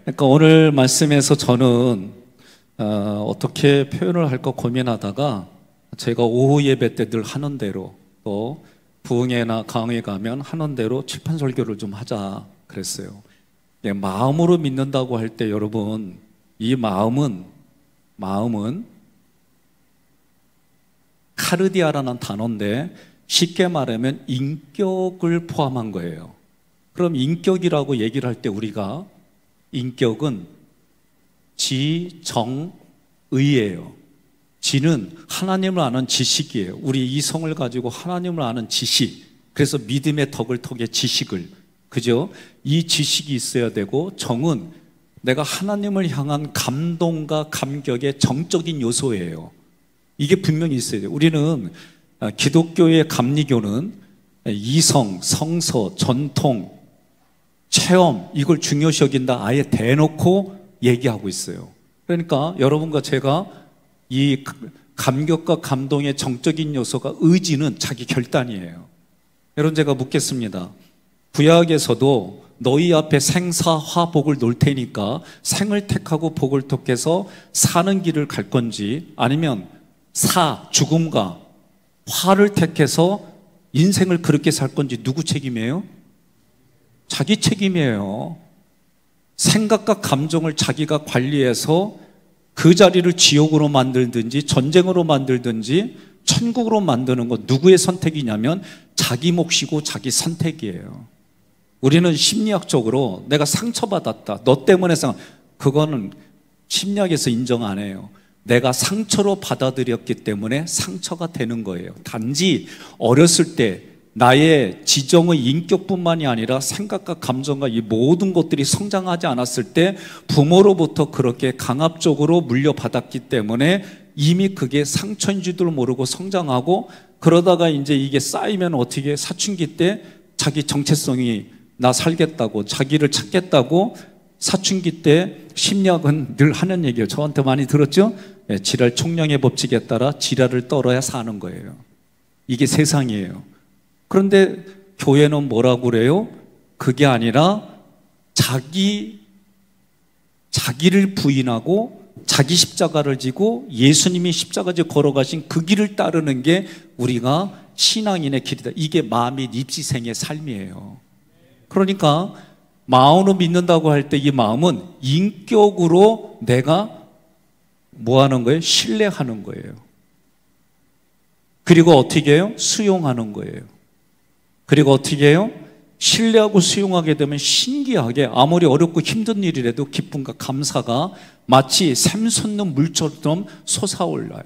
그러니까 오늘 말씀에서 저는 어떻게 표현을 할까 고민하다가 제가 오후 예배 때 늘 하는 대로 또 부흥회나 강의에 가면 하는 대로 칠판 설교를 좀 하자 그랬어요. 마음으로 믿는다고 할 때 여러분, 이 마음은 카르디아라는 단어인데 쉽게 말하면 인격을 포함한 거예요. 그럼 인격이라고 얘기를 할 때 우리가 인격은 지정의예요. 지는 하나님을 아는 지식이에요. 우리 이성을 가지고 하나님을 아는 지식. 그래서 믿음의 덕을 통해 지식을, 그죠? 이 지식이 있어야 되고, 정은 내가 하나님을 향한 감동과 감격의 정적인 요소예요. 이게 분명히 있어야 돼요. 우리는 기독교의 감리교는 이성, 성서, 전통, 체험, 이걸 중요시 여긴다 아예 대놓고 얘기하고 있어요. 그러니까 여러분과 제가 이 감격과 감동의 정적인 요소가 의지는 자기 결단이에요. 여러분, 제가 묻겠습니다. 구약에서도 너희 앞에 생사화 복을 놓을 테니까 생을 택하고 복을 택해서 사는 길을 갈 건지, 아니면 죽음과 화를 택해서 인생을 그렇게 살 건지 누구 책임이에요? 자기 책임이에요. 생각과 감정을 자기가 관리해서 그 자리를 지옥으로 만들든지 전쟁으로 만들든지 천국으로 만드는 건 누구의 선택이냐면 자기 몫이고 자기 선택이에요. 우리는 심리학적으로 내가 상처받았다, 너 때문에 그거는 심리학에서 인정 안 해요. 내가 상처로 받아들였기 때문에 상처가 되는 거예요. 단지 어렸을 때 나의 지정의 인격뿐만이 아니라 생각과 감정과 이 모든 것들이 성장하지 않았을 때 부모로부터 그렇게 강압적으로 물려받았기 때문에 이미 그게 상처인 줄도 모르고 성장하고, 그러다가 이제 이게 쌓이면 어떻게 사춘기 때 자기 정체성이 나 살겠다고, 자기를 찾겠다고, 사춘기 때 심리학은 늘 하는 얘기예요. 저한테 많이 들었죠? 지랄 총량의 법칙에 따라 지랄을 떨어야 사는 거예요. 이게 세상이에요. 그런데 교회는 뭐라고 그래요? 그게 아니라 자기를 부인하고 자기 십자가를 지고 예수님이 십자가지 걸어가신 그 길을 따르는 게 우리가 신앙인의 길이다. 이게 마음이 입시생의 삶이에요. 그러니까 마음으로 믿는다고 할 때 이 마음은 인격으로 내가 뭐 하는 거예요? 신뢰하는 거예요. 그리고 어떻게 해요? 수용하는 거예요. 그리고 어떻게 해요? 신뢰하고 수용하게 되면 신기하게 아무리 어렵고 힘든 일이라도 기쁨과 감사가 마치 샘솟는 물처럼 솟아올라요.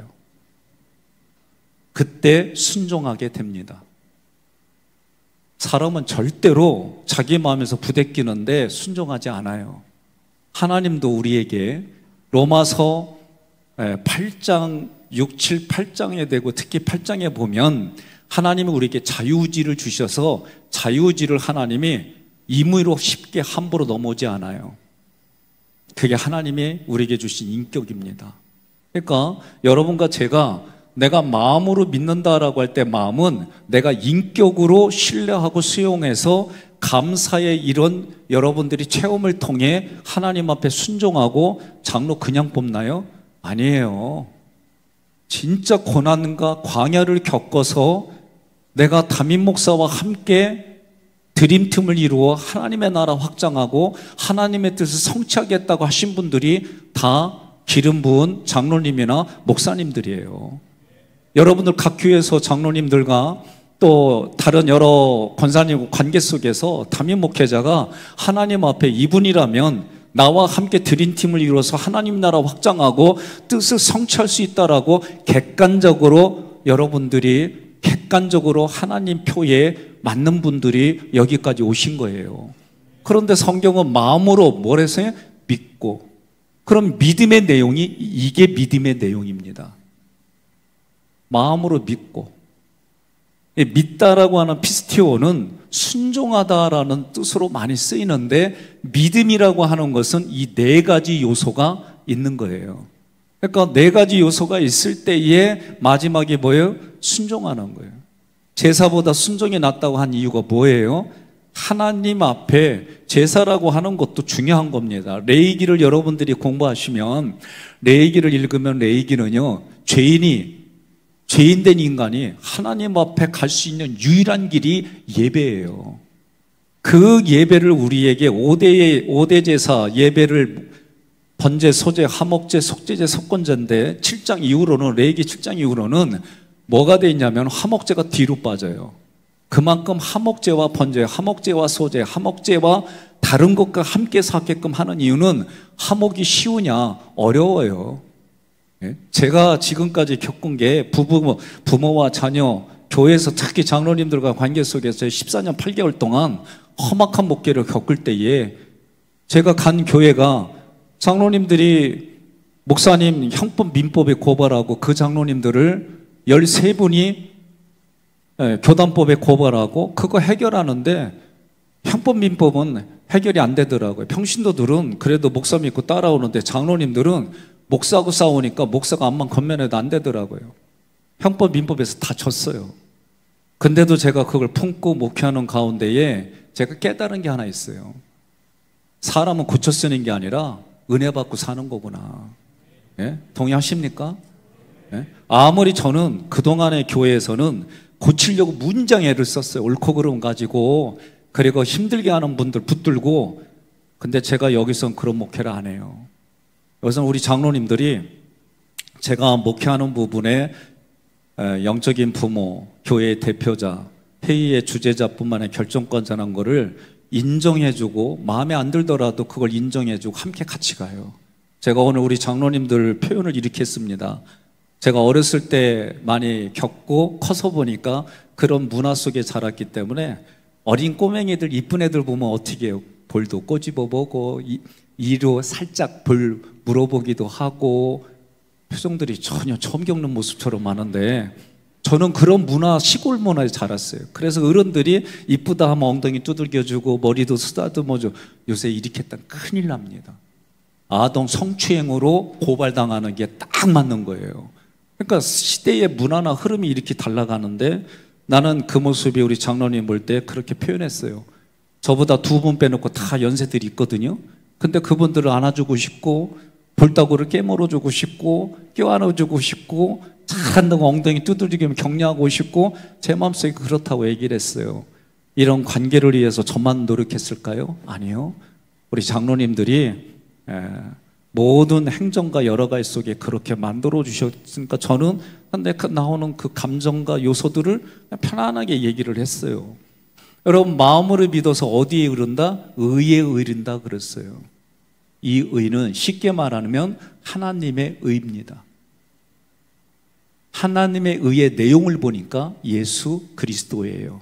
그때 순종하게 됩니다. 사람은 절대로 자기 마음에서 부대끼는데 순종하지 않아요. 하나님도 우리에게 로마서 8장, 6, 7, 8장에 되고 특히 8장에 보면 하나님은 우리에게 자유의지를 주셔서 자유의지를 하나님이 임의로 쉽게 함부로 넘어오지 않아요. 그게 하나님이 우리에게 주신 인격입니다. 그러니까 여러분과 제가 내가 마음으로 믿는다라고 할 때 마음은 내가 인격으로 신뢰하고 수용해서 감사의 이런 여러분들이 체험을 통해 하나님 앞에 순종하고 장로 그냥 뽑나요? 아니에요. 진짜 고난과 광야를 겪어서 내가 담임 목사와 함께 드림팀을 이루어 하나님의 나라 확장하고 하나님의 뜻을 성취하겠다고 하신 분들이 다 기름 부은 장로님이나 목사님들이에요. 여러분들 각 교회에서 장로님들과 또 다른 여러 권사님 관계 속에서 담임 목회자가 하나님 앞에 이분이라면 나와 함께 드림팀을 이루어서 하나님 나라 확장하고 뜻을 성취할 수 있다라고 객관적으로 여러분들이 객관적으로 하나님 표에 맞는 분들이 여기까지 오신 거예요. 그런데 성경은 마음으로 뭘 했어요? 믿고. 그럼 믿음의 내용이 이게 믿음의 내용입니다. 마음으로 믿고. 믿다라고 하는 피스티오는 순종하다라는 뜻으로 많이 쓰이는데 믿음이라고 하는 것은 이 네 가지 요소가 있는 거예요. 그러니까 네 가지 요소가 있을 때에 마지막에 뭐예요? 순종하는 거예요. 제사보다 순종이 낫다고 한 이유가 뭐예요? 하나님 앞에 제사라고 하는 것도 중요한 겁니다. 레위기를 여러분들이 공부하시면, 레위기를 읽으면 레위기는요, 죄인된 인간이 하나님 앞에 갈 수 있는 유일한 길이 예배예요. 그 예배를 우리에게 5대 제사 예배를 번제, 소제, 화목제, 속제제, 속건제인데 7장 이후로는, 레위기 7장 이후로는 뭐가 돼 있냐면 화목제가 뒤로 빠져요. 그만큼 화목제와 번제, 화목제와 소제, 화목제와 다른 것과 함께 사게끔 하는 이유는 화목이 쉬우냐 어려워요. 제가 지금까지 겪은 게 부모와 자녀, 교회에서 특히 장로님들과 관계 속에서 14년 8개월 동안 험악한 목회를 겪을 때에 제가 간 교회가 장로님들이 목사님 형법 민법에 고발하고 그 장로님들을 13분이 교단법에 고발하고 그거 해결하는데 형법 민법은 해결이 안 되더라고요. 평신도들은 그래도 목사 믿고 따라오는데 장로님들은 목사하고 싸우니까 목사가 암만 건면해도 안 되더라고요. 형법 민법에서 다 졌어요. 근데도 제가 그걸 품고 목회하는 가운데에 제가 깨달은 게 하나 있어요. 사람은 고쳐 쓰는 게 아니라 은혜 받고 사는 거구나. 예? 동의하십니까? 예? 아무리 저는 그동안의 교회에서는 고치려고 문장애를 썼어요. 옳고 그름 가지고, 그리고 힘들게 하는 분들 붙들고. 근데 제가 여기서는 그런 목회를 안 해요. 여기서는 우리 장로님들이 제가 목회하는 부분에 영적인 부모, 교회의 대표자, 회의의 주재자뿐만 아니라 결정권자라는 거를 인정해주고, 마음에 안 들더라도 그걸 인정해주고 함께 같이 가요. 제가 오늘 우리 장로님들 표현을 이렇게 했습니다. 제가 어렸을 때 많이 겪고 커서 보니까 그런 문화 속에 자랐기 때문에 어린 꼬맹이들, 이쁜 애들 보면 어떻게 해요? 볼도 꼬집어보고 이로 살짝 볼 물어보기도 하고, 표정들이 전혀 처음 겪는 모습처럼 많은데 저는 그런 문화, 시골 문화에 자랐어요. 그래서 어른들이 이쁘다 하면 엉덩이 두들겨주고 머리도 쓰다듬어줘. 요새 이렇게 했다면 큰일 납니다. 아동 성추행으로 고발당하는 게 딱 맞는 거예요. 그러니까 시대의 문화나 흐름이 이렇게 달라가는데 나는 그 모습이 우리 장로님 볼 때 그렇게 표현했어요. 저보다 2분 빼놓고 다 연세들이 있거든요. 근데 그분들을 안아주고 싶고, 볼따구를 깨물어주고 싶고, 껴안아주고 싶고, 잘한다고 엉덩이 두들기면 격려하고 싶고, 제 마음속에 그렇다고 얘기를 했어요. 이런 관계를 위해서 저만 노력했을까요? 아니요. 우리 장로님들이 모든 행정과 여러 가지 속에 그렇게 만들어 주셨으니까 저는 나오는 그 감정과 요소들을 그냥 편안하게 얘기를 했어요. 여러분, 마음으로 믿어서 어디에 이른다? 의에 이른다 그랬어요. 이 의는 쉽게 말하면 하나님의 의입니다. 하나님의 의의 내용을 보니까 예수 그리스도예요.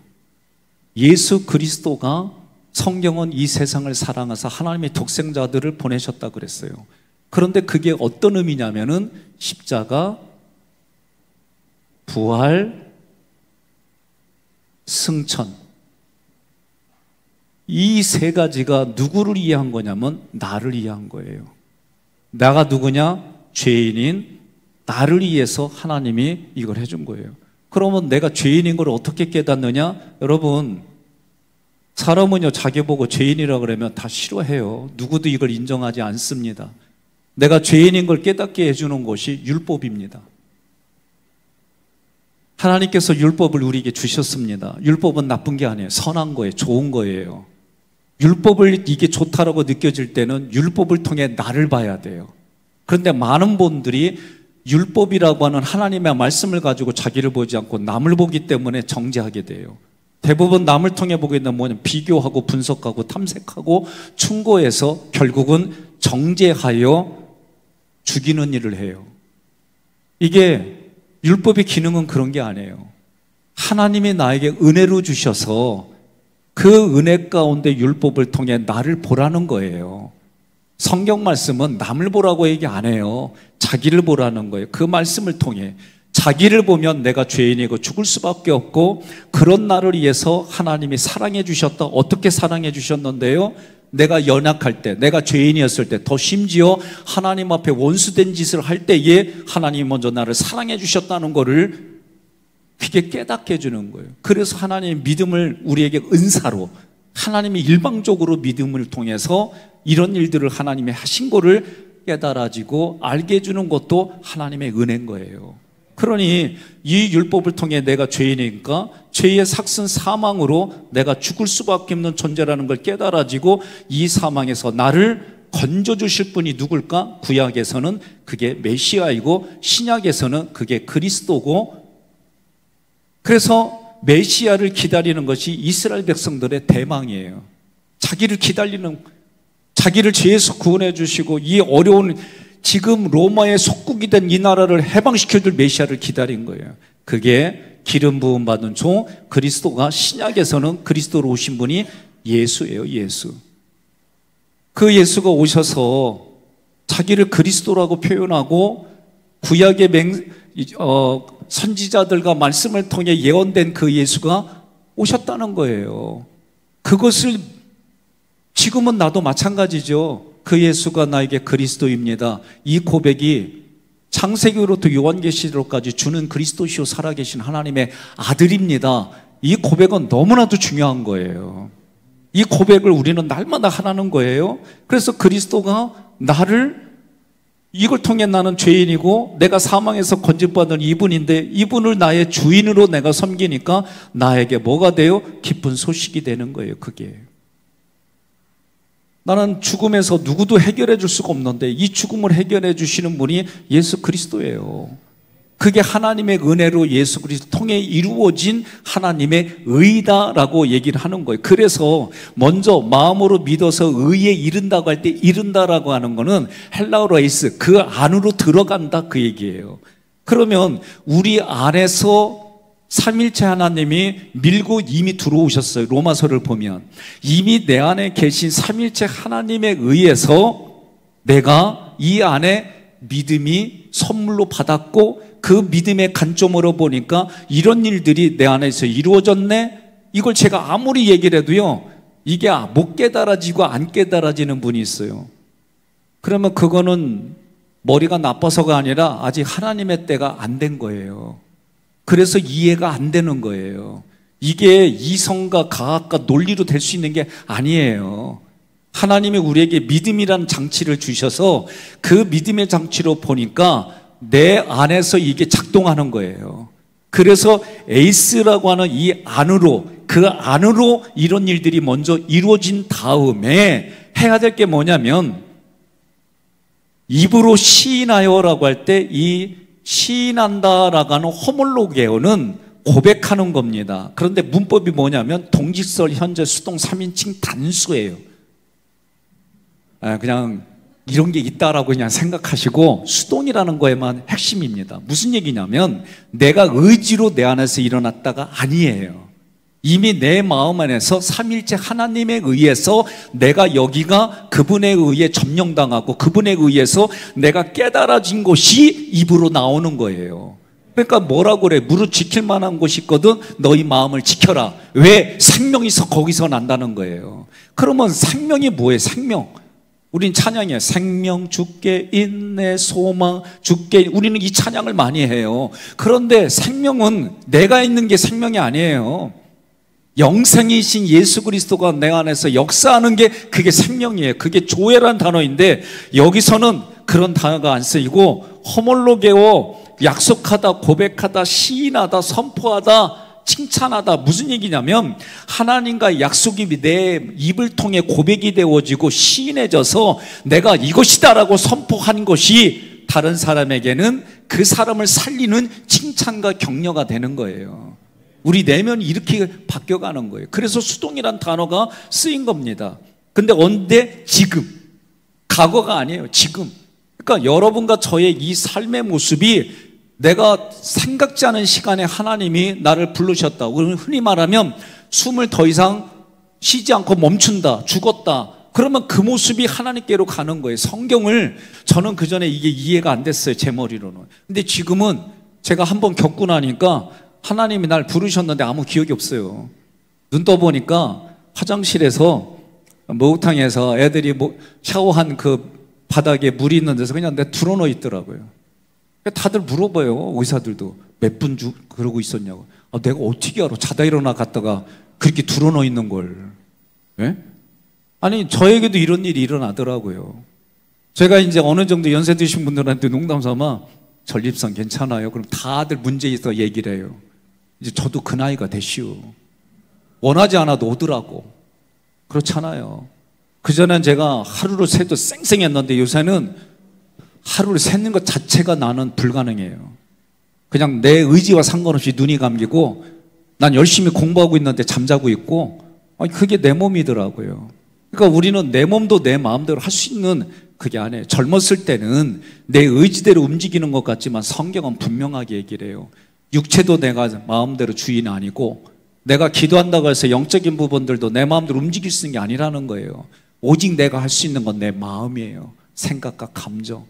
예수 그리스도가, 성경은 이 세상을 사랑하사 하나님의 독생자들을 보내셨다 그랬어요. 그런데 그게 어떤 의미냐면은 십자가, 부활, 승천, 이 세 가지가 누구를 이해한 거냐면 나를 이해한 거예요. 나가 누구냐? 죄인인 나를 위해서 하나님이 이걸 해준 거예요. 그러면 내가 죄인인 걸 어떻게 깨닫느냐? 여러분, 사람은요, 자기 보고 죄인이라 그러면 다 싫어해요. 누구도 이걸 인정하지 않습니다. 내가 죄인인 걸 깨닫게 해주는 것이 율법입니다. 하나님께서 율법을 우리에게 주셨습니다. 율법은 나쁜 게 아니에요. 선한 거예요. 좋은 거예요. 율법을 이게 좋다라고 느껴질 때는 율법을 통해 나를 봐야 돼요. 그런데 많은 분들이 율법이라고 하는 하나님의 말씀을 가지고 자기를 보지 않고 남을 보기 때문에 정죄하게 돼요. 대부분 남을 통해 보게 되면 뭐냐면 비교하고 분석하고 탐색하고 충고해서 결국은 정죄하여 죽이는 일을 해요. 이게 율법의 기능은 그런 게 아니에요. 하나님이 나에게 은혜로 주셔서 그 은혜 가운데 율법을 통해 나를 보라는 거예요. 성경 말씀은 남을 보라고 얘기 안 해요. 자기를 보라는 거예요. 그 말씀을 통해 자기를 보면 내가 죄인이고 죽을 수밖에 없고, 그런 나를 위해서 하나님이 사랑해 주셨다. 어떻게 사랑해 주셨는데요? 내가 연약할 때, 내가 죄인이었을 때, 더 심지어 하나님 앞에 원수된 짓을 할 때에 하나님이 먼저 나를 사랑해 주셨다는 거를 그게 깨닫게 해주는 거예요. 그래서 하나님의 믿음을 우리에게 은사로, 하나님이 일방적으로 믿음을 통해서 이런 일들을 하나님이 하신 거를 깨달아지고 알게 해주는 것도 하나님의 은혜인 거예요. 그러니 이 율법을 통해 내가 죄인이니까 죄의 삭슨 사망으로 내가 죽을 수밖에 없는 존재라는 걸 깨달아지고 이 사망에서 나를 건져주실 분이 누굴까? 구약에서는 그게 메시아이고 신약에서는 그게 그리스도고, 그래서 메시아를 기다리는 것이 이스라엘 백성들의 대망이에요. 자기를 기다리는, 자기를 죄에서 구원해 주시고 이 어려운 지금 로마의 속국이 된 이 나라를 해방시켜줄 메시아를 기다린 거예요. 그게 기름 부음 받은 종 그리스도가, 신약에서는 그리스도로 오신 분이 예수예요. 예수. 그 예수가 오셔서 자기를 그리스도라고 표현하고 구약의 선지자들과 말씀을 통해 예언된 그 예수가 오셨다는 거예요. 그것을 지금은 나도 마찬가지죠. 그 예수가 나에게 그리스도입니다. 이 고백이 창세기로부터 요한계시록까지 주는 그리스도시요 살아계신 하나님의 아들입니다. 이 고백은 너무나도 중요한 거예요. 이 고백을 우리는 날마다 하라는 거예요. 그래서 그리스도가 나를, 이걸 통해 나는 죄인이고 내가 사망에서 건집받은 이분인데 이분을 나의 주인으로 내가 섬기니까 나에게 뭐가 돼요? 기쁜 소식이 되는 거예요. 그게 나는 죽음에서 누구도 해결해 줄 수가 없는데 이 죽음을 해결해 주시는 분이 예수 그리스도예요. 그게 하나님의 은혜로 예수 그리스도 통해 이루어진 하나님의 의다라고 얘기를 하는 거예요. 그래서 먼저 마음으로 믿어서 의에 이른다고 할 때 이른다라고 하는 거는 헬라어로 에이스, 그 안으로 들어간다 그 얘기예요. 그러면 우리 안에서 삼일체 하나님이 밀고 이미 들어오셨어요. 로마서를 보면 이미 내 안에 계신 삼일체 하나님에 의해서 내가 이 안에 믿음이 선물로 받았고 그 믿음의 관점으로 보니까 이런 일들이 내 안에서 이루어졌네. 이걸 제가 아무리 얘기를 해도요, 이게 못 깨달아지고 안 깨달아지는 분이 있어요. 그러면 그거는 머리가 나빠서가 아니라 아직 하나님의 때가 안 된 거예요. 그래서 이해가 안 되는 거예요. 이게 이성과 과학과 논리로 될 수 있는 게 아니에요. 하나님이 우리에게 믿음이라는 장치를 주셔서 그 믿음의 장치로 보니까 내 안에서 이게 작동하는 거예요. 그래서 에이스라고 하는 이 안으로, 그 안으로 이런 일들이 먼저 이루어진 다음에 해야 될 게 뭐냐면 입으로 시인하여라고 할 때 이 시인한다라고 하는 호몰로게오는 고백하는 겁니다. 그런데 문법이 뭐냐면 동지설, 현재, 수동, 3인칭 단수예요. 그냥 이런 게 있다라고 그냥 생각하시고 수동이라는 거에만 핵심입니다. 무슨 얘기냐면 내가 의지로 내 안에서 일어났다가 아니에요. 이미 내 마음 안에서 삼일째 하나님에 의해서 내가 여기가 그분에 의해 점령당하고 그분에 의해서 내가 깨달아진 것이 입으로 나오는 거예요. 그러니까 뭐라고 그래? 무릇 지킬 만한 곳이 있거든 너희 마음을 지켜라. 왜? 생명이 거기서 난다는 거예요. 그러면 생명이 뭐예요? 생명. 우린 찬양이에요. 생명, 주께 인내, 소망, 주께. 우리는 이 찬양을 많이 해요. 그런데 생명은 내가 있는 게 생명이 아니에요. 영생이신 예수 그리스도가 내 안에서 역사하는 게 그게 생명이에요. 그게 조회란 단어인데 여기서는 그런 단어가 안 쓰이고 호몰로게오, 약속하다, 고백하다, 시인하다, 선포하다, 칭찬하다. 무슨 얘기냐면 하나님과 약속이 내 입을 통해 고백이 되어지고 시인해져서 내가 이것이다라고 선포한 것이 다른 사람에게는 그 사람을 살리는 칭찬과 격려가 되는 거예요. 우리 내면이 이렇게 바뀌어가는 거예요. 그래서 수동이란 단어가 쓰인 겁니다. 근데 언제? 지금. 과거가 아니에요. 지금. 그러니까 여러분과 저의 이 삶의 모습이 내가 생각지 않은 시간에 하나님이 나를 부르셨다. 우리는 흔히 말하면 숨을 더 이상 쉬지 않고 멈춘다. 죽었다. 그러면 그 모습이 하나님께로 가는 거예요. 성경을 저는 그전에 이게 이해가 안 됐어요. 제 머리로는. 근데 지금은 제가 한번 겪고 나니까 하나님이 날 부르셨는데 아무 기억이 없어요. 눈 떠보니까 화장실에서 목욕탕에서 애들이 샤워한 그 바닥에 물이 있는 데서 그냥 내 드러누워 있더라고요. 다들 물어봐요. 의사들도 몇 분 그러고 있었냐고. 내가 어떻게 알아? 자다 일어나 갔다가 그렇게 드러누워 있는 걸. 예? 아니, 저에게도 이런 일이 일어나더라고요. 제가 이제 어느 정도 연세 드신 분들한테 농담 삼아 전립선 괜찮아요? 그럼 다들 문제 있어 얘기를 해요. 이제 저도 그 나이가 되시오. 원하지 않아도 오더라고. 그렇잖아요. 그전엔 제가 하루를 새도 쌩쌩했는데 요새는 하루를 새는 것 자체가 나는 불가능해요. 그냥 내 의지와 상관없이 눈이 감기고 난 열심히 공부하고 있는데 잠자고 있고 그게 내 몸이더라고요. 그러니까 우리는 내 몸도 내 마음대로 할 수 있는 그게 아니에요. 젊었을 때는 내 의지대로 움직이는 것 같지만 성경은 분명하게 얘기를 해요. 육체도 내가 마음대로 주인이 아니고 내가 기도한다고 해서 영적인 부분들도 내 마음대로 움직일 수 있는 게 아니라는 거예요. 오직 내가 할 수 있는 건 내 마음이에요. 생각과 감정.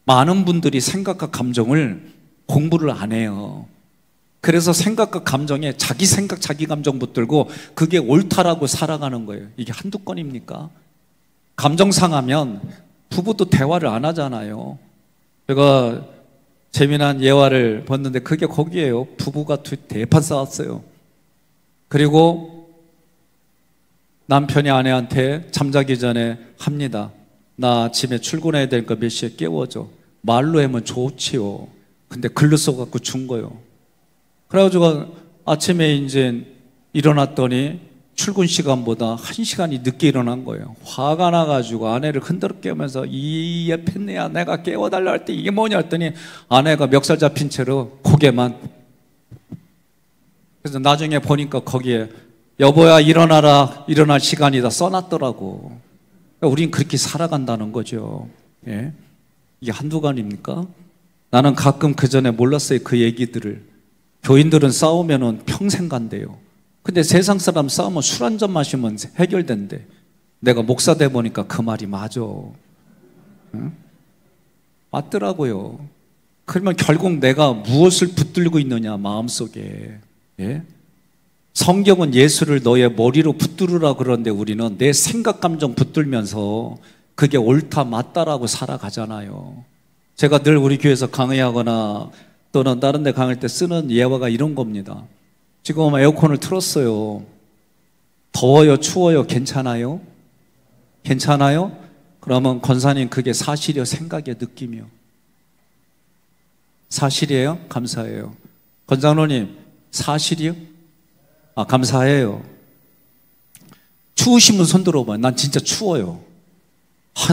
많은 분들이 생각과 감정을 공부를 안 해요. 그래서 생각과 감정에 자기 생각, 자기 감정 붙들고 그게 옳다라고 살아가는 거예요. 이게 한두 건입니까? 감정 상하면 부부도 대화를 안 하잖아요. 제가 재미난 예화를 봤는데 그게 거기에요. 부부가 대판 싸웠어요. 그리고 남편이 아내한테 잠자기 전에 합니다. 나 아침에 출근해야 되니까 몇 시에 깨워줘. 말로 하면 좋지요. 근데 글로 써갖고 준 거요. 그래가지고 아침에 이제 일어났더니 출근 시간보다 1시간이 늦게 일어난 거예요. 화가 나가지고 아내를 흔들어 깨우면서 이 예편네야 내가 깨워달라 할 때 이게 뭐냐 했더니 아내가 멱살 잡힌 채로 고개만. 그래서 나중에 보니까 거기에 여보야 일어나라, 일어날 시간이다 써놨더라고. 그러니까 우린 그렇게 살아간다는 거죠. 예? 이게 한두 간입니까? 나는 가끔 그 전에 몰랐어요. 그 얘기들을. 교인들은 싸우면은 평생 간대요. 근데 세상 사람 싸우면 술 한 잔 마시면 해결된대. 내가 목사 돼 보니까 그 말이 맞아. 응? 맞더라고요. 그러면 결국 내가 무엇을 붙들고 있느냐 마음속에. 예? 성경은 예수를 너의 머리로 붙들으라 그러는데 우리는 내 생각 감정 붙들면서 그게 옳다 맞다라고 살아가잖아요. 제가 늘 우리 교회에서 강의하거나 또는 다른 데 강의할 때 쓰는 예화가 이런 겁니다. 지금 에어컨을 틀었어요. 더워요, 추워요, 괜찮아요? 괜찮아요? 그러면 권사님 그게 사실이요, 생각이요, 느낌이요? 사실이에요? 감사해요. 권장로님 사실이요? 감사해요. 추우신 분 손 들어봐요. 난 진짜 추워요.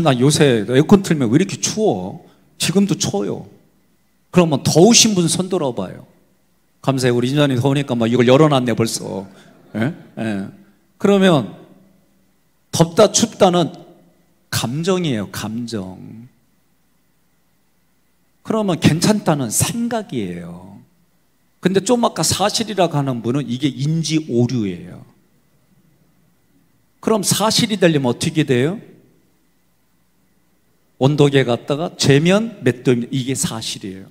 나 요새 에어컨 틀면 왜 이렇게 추워? 지금도 추워요. 그러면 더우신 분 손 들어봐요. 감사해요. 우리 인자님 더우니까 막 이걸 열어놨네 벌써. 예? 예. 그러면 덥다 춥다는 감정이에요. 감정. 그러면 괜찮다는 생각이에요. 근데 좀 아까 사실이라고 하는 분은 이게 인지 오류예요. 그럼 사실이 되려면 어떻게 돼요? 온도계 갔다가 재면 몇 도입니다. 이게 사실이에요.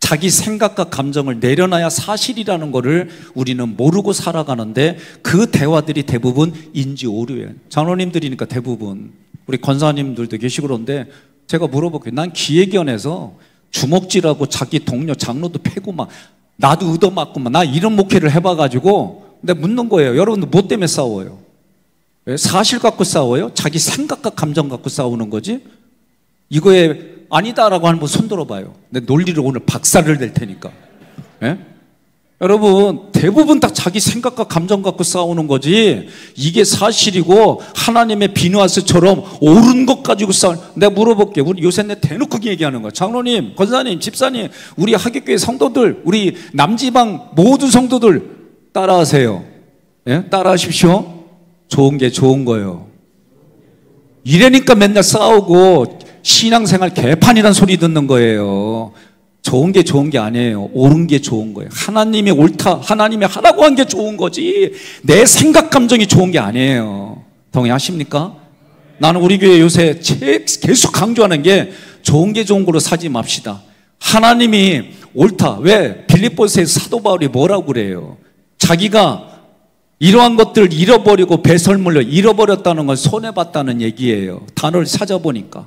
자기 생각과 감정을 내려놔야 사실이라는 것을 우리는 모르고 살아가는데 그 대화들이 대부분 인지 오류예요. 장로님들이니까 대부분 우리 권사님들도 계시고 그런데 제가 물어볼게요. 난 기획위원회에서 주먹질하고 자기 동료 장로도 패고 막 나도 얻어맞고 막 나 이런 목회를 해봐가지고 근데 묻는 거예요. 여러분들 뭐 때문에 싸워요? 왜? 사실 갖고 싸워요? 자기 생각과 감정 갖고 싸우는 거지? 이거에 아니다라고 하는 분 손 들어봐요. 내 논리를 오늘 박살을 낼 테니까. 예? 여러분 대부분 다 자기 생각과 감정 갖고 싸우는 거지 이게 사실이고 하나님의 비누아스처럼 옳은 것 가지고 내가 물어볼게요. 우리 요새 내 대놓고 얘기하는 거야. 장로님, 권사님, 집사님, 우리 하객교회 성도들, 우리 남지방 모든 성도들 따라하세요. 예? 따라하십시오. 좋은 게 좋은 거예요. 이래니까 맨날 싸우고 신앙생활 개판이란 소리 듣는 거예요. 좋은 게 좋은 게 아니에요. 옳은 게 좋은 거예요. 하나님이 옳다, 하나님이 하라고 한 게 좋은 거지 내 생각 감정이 좋은 게 아니에요. 동의하십니까? 나는 우리 교회 요새 계속 강조하는 게 좋은 게 좋은 거로 사지 맙시다. 하나님이 옳다. 왜? 빌립보서의 사도 바울이 뭐라고 그래요? 자기가 이러한 것들을 잃어버리고 배설물로 잃어버렸다는 건 손해봤다는 얘기예요. 단어를 찾아보니까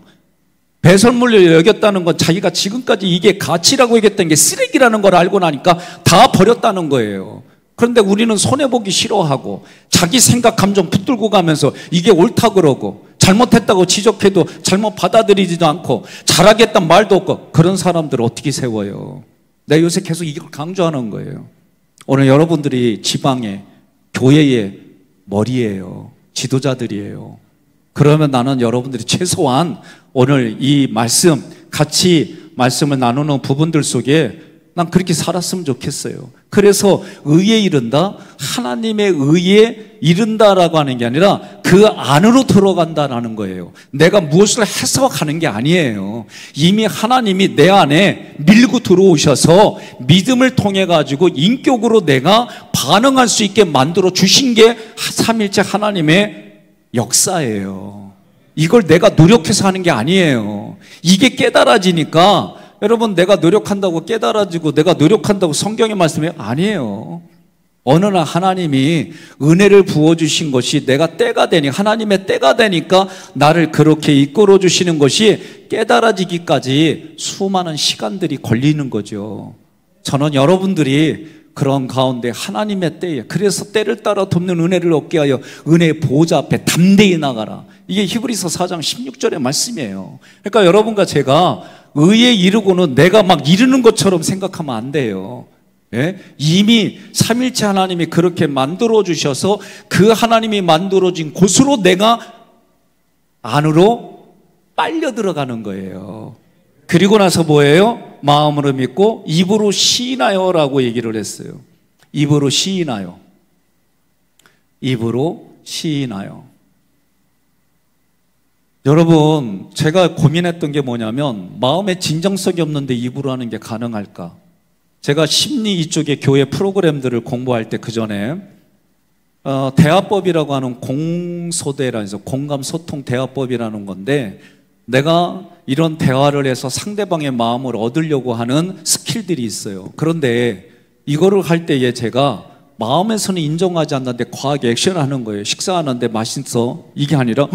배설물로 여겼다는 건 자기가 지금까지 이게 가치라고 여겼던 게 쓰레기라는 걸 알고 나니까 다 버렸다는 거예요. 그런데 우리는 손해보기 싫어하고 자기 생각, 감정 붙들고 가면서 이게 옳다 그러고 잘못했다고 지적해도 잘못 받아들이지도 않고 잘하겠다는 말도 없고 그런 사람들을 어떻게 세워요? 내가 요새 계속 이걸 강조하는 거예요. 오늘 여러분들이 지방에 교회의 머리예요. 지도자들이에요. 그러면 나는 여러분들이 최소한 오늘 이 말씀 같이 말씀을 나누는 부분들 속에 난 그렇게 살았으면 좋겠어요. 그래서 의에 이른다, 하나님의 의에 이른다라고 하는 게 아니라 그 안으로 들어간다라는 거예요. 내가 무엇을 해서 가는 게 아니에요. 이미 하나님이 내 안에 밀고 들어오셔서 믿음을 통해 가지고 인격으로 내가 반응할 수 있게 만들어 주신 게 삼일째 하나님의 역사예요. 이걸 내가 노력해서 하는 게 아니에요. 이게 깨달아지니까 여러분, 내가 노력한다고 깨달아지고 내가 노력한다고 성경의 말씀이 아니에요. 어느 날 하나님이 은혜를 부어주신 것이 내가 때가 되니 하나님의 때가 되니까 나를 그렇게 이끌어 주시는 것이 깨달아지기까지 수많은 시간들이 걸리는 거죠. 저는 여러분들이 그런 가운데 하나님의 때에, 그래서 때를 따라 돕는 은혜를 얻게 하여 은혜의 보좌 앞에 담대히 나가라. 이게 히브리서 4장 16절의 말씀이에요. 그러니까 여러분과 제가 의에 이르고는 내가 막 이르는 것처럼 생각하면 안 돼요. 예? 이미 삼일체 하나님이 그렇게 만들어 주셔서 그 하나님이 만들어진 곳으로 내가 안으로 빨려 들어가는 거예요. 그리고 나서 뭐예요? 마음으로 믿고 입으로 시인하여라고 얘기를 했어요. 입으로 시인하여. 입으로 시인하여. 여러분, 제가 고민했던 게 뭐냐면 마음에 진정성이 없는데 입으로 하는 게 가능할까? 제가 심리 이쪽의 교회 프로그램들을 공부할 때 그 전에 대화법이라고 하는 공소대라서 공감소통 대화법이라는 건데, 내가 이런 대화를 해서 상대방의 마음을 얻으려고 하는 스킬들이 있어요. 그런데 이거를 할 때에 제가 마음에서는 인정하지 않는데 과하게 액션하는 거예요. 식사하는데 맛있어, 이게 아니라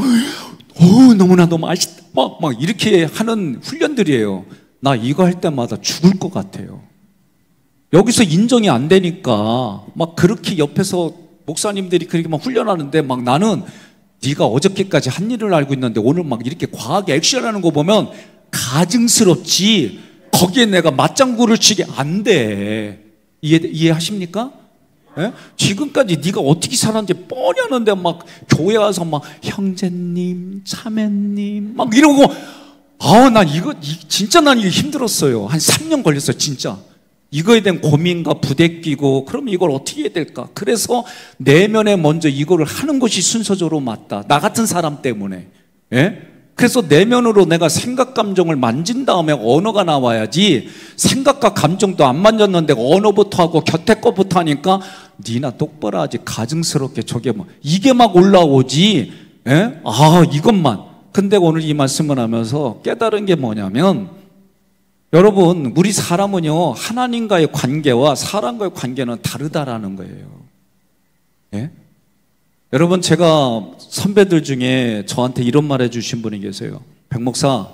너무나도 맛있다 막 이렇게 하는 훈련들이에요. 나 이거 할 때마다 죽을 것 같아요. 여기서 인정이 안 되니까 막 그렇게 옆에서 목사님들이 그렇게 막 훈련하는데 막 나는 네가 어저께까지 한 일을 알고 있는데 오늘 막 이렇게 과하게 액션하는 거 보면 가증스럽지, 거기에 내가 맞장구를 치게 안 돼. 이해하십니까? 예? 지금까지 네가 어떻게 살았는지 뻔히 아는데 막 교회 와서 막 형제님, 자매님 막 이러고, 난 이거 진짜 난 이거 힘들었어요. 한 3년 걸렸어요, 진짜. 이거에 대한 고민과 부대끼고, 그럼 이걸 어떻게 해야 될까? 그래서 내면에 먼저 이거를 하는 것이 순서적으로 맞다. 나 같은 사람 때문에. 예? 그래서 내면으로 내가 생각, 감정을 만진 다음에 언어가 나와야지, 생각과 감정도 안 만졌는데 언어부터 하고 곁에 거부터 하니까 니나 똑바로 하지, 가증스럽게 저게 뭐 이게 막 올라오지. 예? 이것만. 근데 오늘 이 말씀을 하면서 깨달은 게 뭐냐면, 여러분, 우리 사람은요, 하나님과의 관계와 사람과의 관계는 다르다라는 거예요. 예? 여러분, 제가 선배들 중에 저한테 이런 말 해주신 분이 계세요. 백 목사,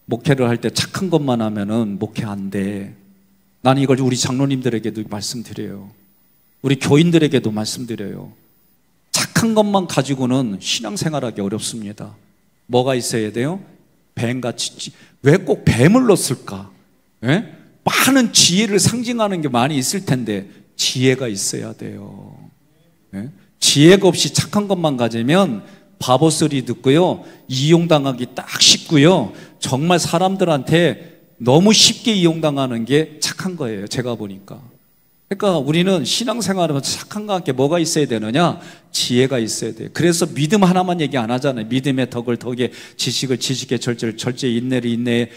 목회를 할 때 착한 것만 하면은 목회 안 돼. 나는 이걸 우리 장로님들에게도 말씀드려요. 우리 교인들에게도 말씀드려요. 착한 것만 가지고는 신앙생활하기 어렵습니다. 뭐가 있어야 돼요? 뱀같이. 왜 꼭 뱀을 넣었을까? 예? 많은 지혜를 상징하는 게 많이 있을 텐데 지혜가 있어야 돼요. 예? 지혜가 없이 착한 것만 가지면 바보 소리 듣고요, 이용당하기 딱 쉽고요, 정말 사람들한테 너무 쉽게 이용당하는 게 착한 거예요, 제가 보니까. 그러니까 우리는 신앙생활하면서 착한 것 함께 뭐가 있어야 되느냐? 지혜가 있어야 돼요. 그래서 믿음 하나만 얘기 안 하잖아요. 믿음의 덕을 덕에, 지식을 지식에, 절제를 절제에, 인내를 인내에,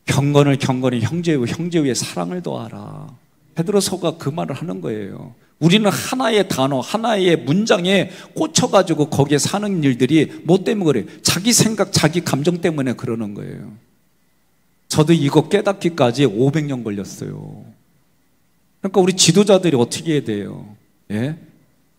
경건을 경건에, 형제 후에 사랑을 더하라. 베드로서가 그 말을 하는 거예요. 우리는 하나의 단어, 하나의 문장에 꽂혀가지고 거기에 사는 일들이 뭐 때문에 그래요? 자기 생각, 자기 감정 때문에 그러는 거예요. 저도 이거 깨닫기까지 500년 걸렸어요. 그러니까 우리 지도자들이 어떻게 해야 돼요? 예?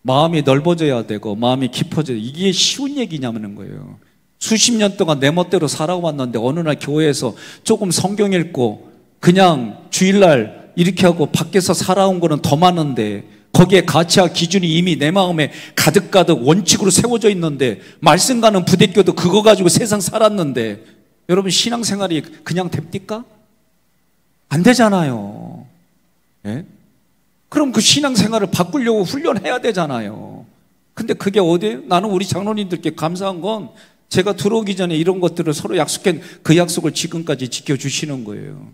마음이 넓어져야 되고 마음이 깊어져야 돼요. 이게 쉬운 얘기냐는 거예요. 수십 년 동안 내 멋대로 살아왔는데 어느 날 교회에서 조금 성경 읽고 그냥 주일날 이렇게 하고 밖에서 살아온 거는 더 많은데 거기에 가치와 기준이 이미 내 마음에 가득가득 원칙으로 세워져 있는데, 말씀과는 부대껴도 그거 가지고 세상 살았는데, 여러분 신앙생활이 그냥 됩니까? 안 되잖아요. 예? 그럼 그 신앙생활을 바꾸려고 훈련해야 되잖아요. 근데 그게 어디예요? 나는 우리 장로님들께 감사한 건 제가 들어오기 전에 이런 것들을 서로 약속한 그 약속을 지금까지 지켜주시는 거예요.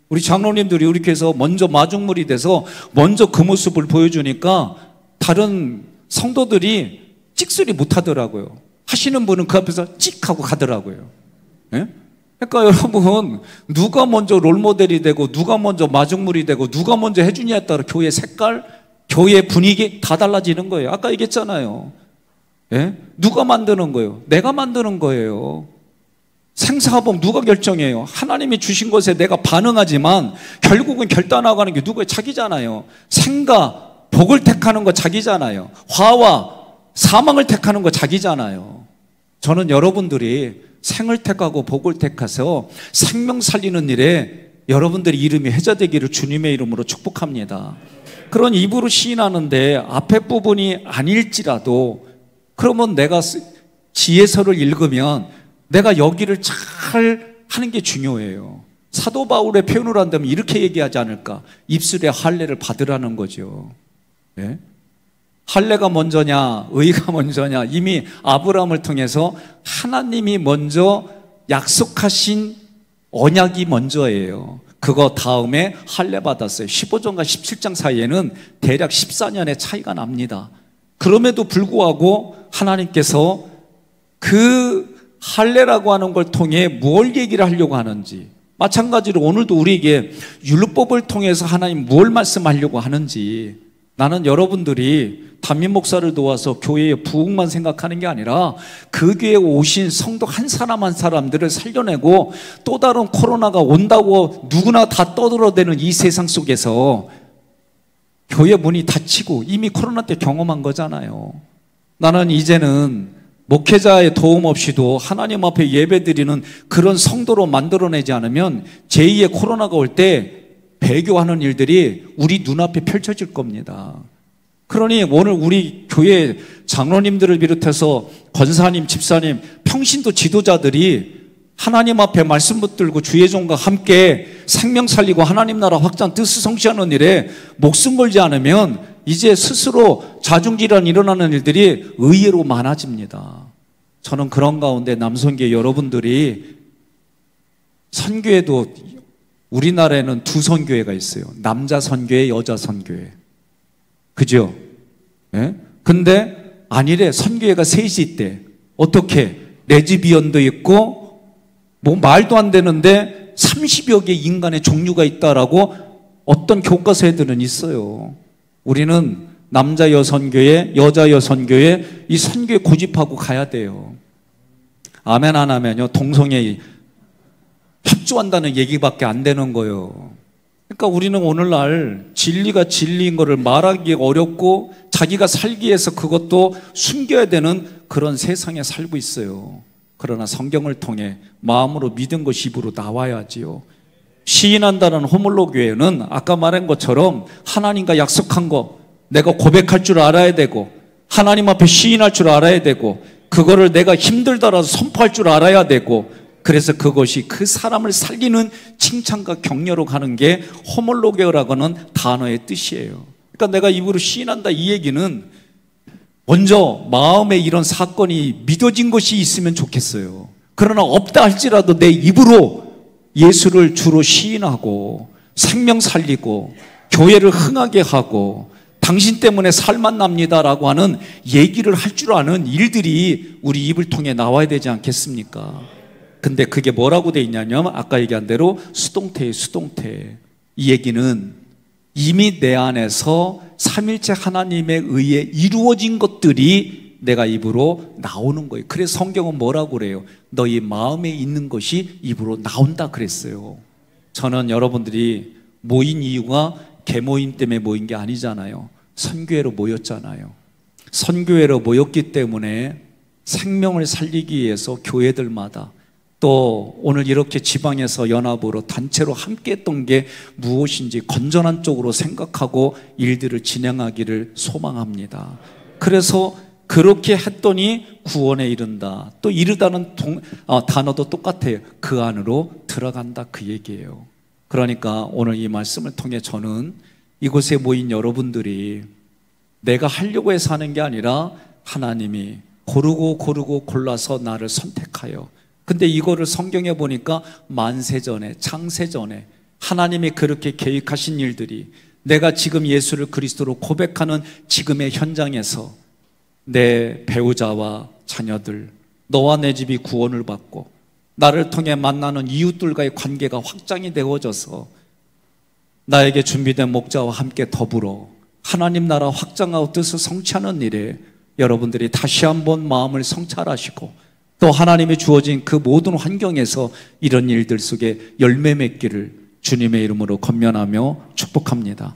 우리 장로님들이 우리 교회에서 먼저 마중물이 돼서 먼저 그 모습을 보여주니까 다른 성도들이 찍소리 못하더라고요. 하시는 분은 그 앞에서 찍 하고 가더라고요. 예? 그러니까 여러분, 누가 먼저 롤모델이 되고 누가 먼저 마중물이 되고 누가 먼저 해주냐에 따라 교회 색깔, 교회 분위기 다 달라지는 거예요. 아까 얘기했잖아요. 예? 누가 만드는 거예요? 내가 만드는 거예요. 생사화복 누가 결정해요? 하나님이 주신 것에 내가 반응하지만 결국은 결단하고 게 누구예요? 자기잖아요. 생과 복을 택하는 거 자기잖아요. 화와 사망을 택하는 거 자기잖아요. 저는 여러분들이 생을 택하고 복을 택해서 생명 살리는 일에 여러분들의 이름이 회자되기를 주님의 이름으로 축복합니다. 그런 입으로 시인하는데 앞에 부분이 아닐지라도, 그러면 내가 지혜서를 읽으면 내가 여기를 잘 하는 게 중요해요. 사도 바울의 표현을 한다면 이렇게 얘기하지 않을까? 입술에 할례를 받으라는 거죠. 예? 할례가 먼저냐 의가 먼저냐, 이미 아브라함을 통해서 하나님이 먼저 약속하신 언약이 먼저예요. 그거 다음에 할례 받았어요. 15장과 17장 사이에는 대략 14년의 차이가 납니다. 그럼에도 불구하고 하나님께서 그 할례라고 하는 걸 통해 뭘 얘기를 하려고 하는지, 마찬가지로 오늘도 우리에게 율법을 통해서 하나님 뭘 말씀하려고 하는지, 나는 여러분들이 담임 목사를 도와서 교회의 부흥만 생각하는 게 아니라 그 교회에 오신 성도 한 사람 한 사람들을 살려내고 또 다른 코로나가 온다고 누구나 다 떠들어대는 이 세상 속에서 교회 문이 닫히고 이미 코로나 때 경험한 거잖아요. 나는 이제는 목회자의 도움 없이도 하나님 앞에 예배드리는 그런 성도로 만들어내지 않으면 제2의 코로나가 올 때 배교하는 일들이 우리 눈앞에 펼쳐질 겁니다. 그러니 오늘 우리 교회 장로님들을 비롯해서 권사님, 집사님, 평신도 지도자들이 하나님 앞에 말씀 붙들고 주의 종과 함께 생명 살리고 하나님 나라 확장 뜻을 성취하는 일에 목숨 걸지 않으면 이제 스스로 자중질환 일어나는 일들이 의외로 많아집니다. 저는 그런 가운데 남선교회 여러분들이, 선교회도 우리나라에는 두 선교회가 있어요. 남자 선교회, 여자 선교회. 그죠? 예? 근데 아니래. 선교회가 셋이 있대. 어떻게? 레즈비언도 있고 뭐 말도 안 되는데 30여 개 인간의 종류가 있다라고 어떤 교과서에들은 있어요. 우리는 남자 여선교회, 여자 여선교회, 이 선교회 고집하고 가야 돼요. 아멘 안 하면요 동성애 협조한다는 얘기밖에 안 되는 거예요. 그러니까 우리는 오늘날 진리가 진리인 것을 말하기 어렵고 자기가 살기 위해서 그것도 숨겨야 되는 그런 세상에 살고 있어요. 그러나 성경을 통해 마음으로 믿은 것이 입으로 나와야지요. 시인한다는 호물로 교회는 아까 말한 것처럼 하나님과 약속한 거 내가 고백할 줄 알아야 되고 하나님 앞에 시인할 줄 알아야 되고 그거를 내가 힘들더라도 선포할 줄 알아야 되고, 그래서 그것이 그 사람을 살리는 칭찬과 격려로 가는 게 호몰로게오라고 하는 단어의 뜻이에요. 그러니까 내가 입으로 시인한다 이 얘기는 먼저 마음에 이런 사건이 믿어진 것이 있으면 좋겠어요. 그러나 없다 할지라도 내 입으로 예수를 주로 시인하고 생명 살리고 교회를 흥하게 하고 당신 때문에 살만 납니다라고 하는 얘기를 할 줄 아는 일들이 우리 입을 통해 나와야 되지 않겠습니까? 근데 그게 뭐라고 돼 있냐면 아까 얘기한 대로 수동태예요. 수동태. 이 얘기는 이미 내 안에서 삼일체 하나님에 의해 이루어진 것들이 내가 입으로 나오는 거예요. 그래서 성경은 뭐라고 그래요? 너희 마음에 있는 것이 입으로 나온다 그랬어요. 저는 여러분들이 모인 이유가 개모임 때문에 모인 게 아니잖아요. 선교회로 모였잖아요. 선교회로 모였기 때문에 생명을 살리기 위해서 교회들마다 또 오늘 이렇게 지방에서 연합으로 단체로 함께 했던 게 무엇인지 건전한 쪽으로 생각하고 일들을 진행하기를 소망합니다. 그래서 그렇게 했더니 구원에 이른다. 또 이르다는 단어도 똑같아요. 그 안으로 들어간다, 그 얘기예요. 그러니까 오늘 이 말씀을 통해 저는 이곳에 모인 여러분들이 내가 하려고 해서 하는 게 아니라 하나님이 고르고 골라서 나를 선택하여, 근데 이거를 성경에 보니까 만세전에, 창세전에 하나님이 그렇게 계획하신 일들이 내가 지금 예수를 그리스도로 고백하는 지금의 현장에서 내 배우자와 자녀들, 너와 내 집이 구원을 받고 나를 통해 만나는 이웃들과의 관계가 확장이 되어져서 나에게 준비된 목자와 함께 더불어 하나님 나라 확장하고 뜻을 성취하는 일에 여러분들이 다시 한번 마음을 성찰하시고 또 하나님이 주어진 그 모든 환경에서 이런 일들 속에 열매 맺기를 주님의 이름으로 권면하며 축복합니다.